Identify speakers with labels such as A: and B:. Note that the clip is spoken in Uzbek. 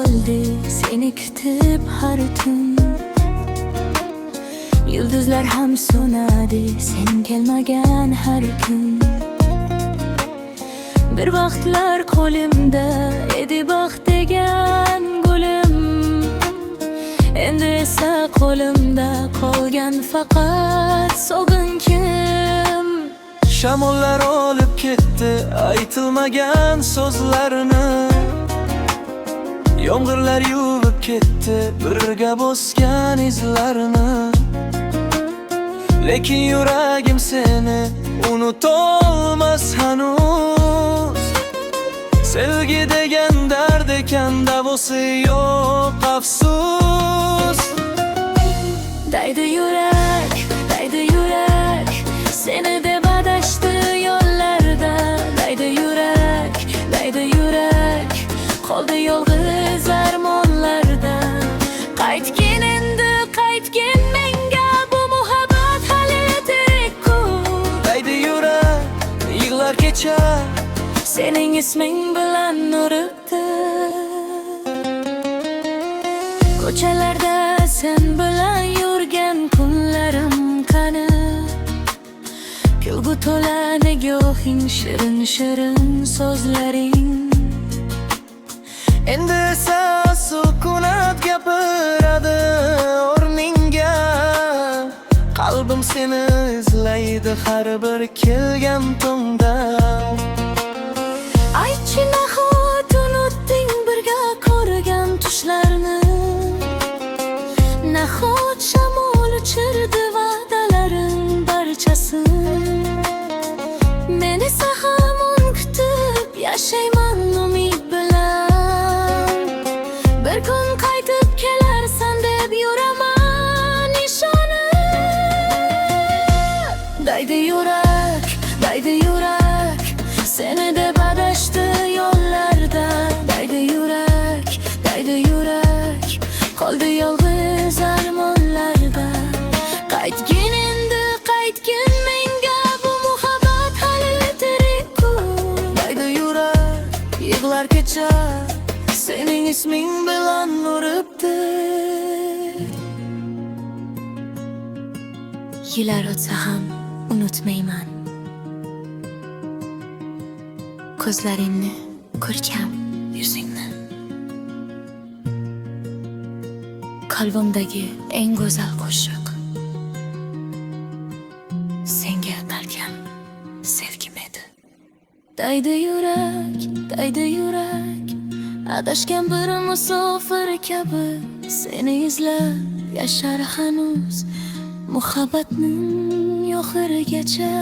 A: keldi seni kutib har tun. Yulduzlar ham so'nadi sen kelmagan har kun. Bir vaqtlar qo'limda edi baxt degan gulim, endi esa qo'limda qolgan faqat sog'inchim.
B: Shamollar olib ketdi aytilmagan so'zlarni, yomg'irlar yuvib ketdi birga bosgan izlarni. Lekin yuragim seni unutolmas hanuz. Sevgi degan dard ekan, davosi yo'q afsus.
A: Daydi yurak, daydi yurak, seni deb adashdi yo'llarda. Daydi yurak, daydi yurak, qoldi yolg'iz armonlarda. Qaytgin endi, qaytgin menga, bu muhabbat hali tirik-ku.
B: Daydi yurak, yig'lar kecha
A: Sening isming bilan uribdi. Ko'chalarda sen bilan yurgan kunlarim qani? Kulgu to'la nigohing, shirin shirin so'zlaring.
B: Endi esa sukunat gapiradi o'rningga. Qalbim seni izlaydi har bir kelgan tongda.
A: Aytchi nahot unutding birga ko'rgan tushlarni? Nahot shamol uchirdi va'dalaring barchasin? Men esa hamon kutib yashayman umid bilan. Bir kun qaytib kelarsan deb yuraman ishonib. Daydi yurak, daydi yurak, seni deb adashdi yo'llarda. Daydi yurak, daydi yurak, qoldi yolg'iz armonlarda. Qaytgin endi, qaytgin menga, bu muhabbat hali tirik-ku.
B: Daydi yurak,
A: Yig'lar kecha sening isming bilan uribdi. Yillar o'tsa ham unutmayman ko'zlaringni, ko'rkam yuzingni. Qalbimdagi eng go'zal qo'shiq senga atalgan sevgim edi. Daydi yurak, daydi yurak, adashgan bir musofir kabi seni izlab yashar hanuz muhabbatning oxirigacha.